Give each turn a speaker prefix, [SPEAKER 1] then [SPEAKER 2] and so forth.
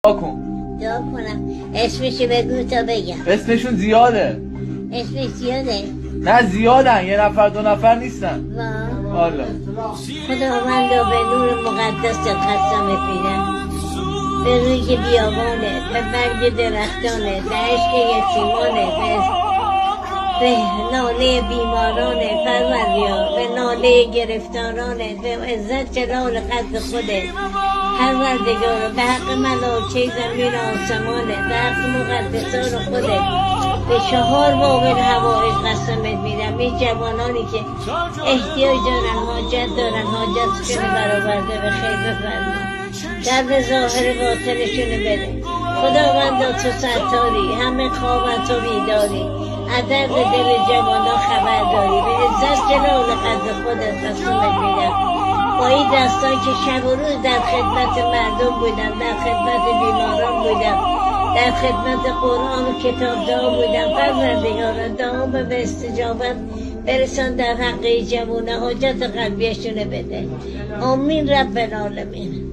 [SPEAKER 1] دعا کنم. اسمشو بگو تا بگم.
[SPEAKER 2] اسمشون زیاده.
[SPEAKER 1] اسمش زیاده؟
[SPEAKER 2] نه زیادن، یه نفر دو نفر نیستن. والا
[SPEAKER 1] خداوند به نور مقدس قسمت میدم، به روی بیابانه، به برگ درختانه، به عشق یتیمانه، به ناله بیمارانه پروردگار، به ناله گرفتارانه، به عزت جلال قدر خوده پروردگار، به حق ملائکه زمین آسمانه، به حق مقدسان خوده، به 4 بابل حوائج قسمت میدم. این جوانانی که احتیاج دارن، حاجت دارن، حاجتشون برآورده به خیر بفرما، در ظاهر باطنشون بده. خداوندا تو ستاری، همه خواب تو بیداری، عدد دل جوانا خبر داری، به عزت جلال قدر خودت قسمت میدم. با این دستان که شب و روز در خدمت مردم بودم، در خدمت بیماران بودم، در خدمت قرآن و کتاب دعا بودم، پروردگارا دعا به استجابت برسان، در حق جوانه حاجت قلبیشونه بده. آمین رب العالمین.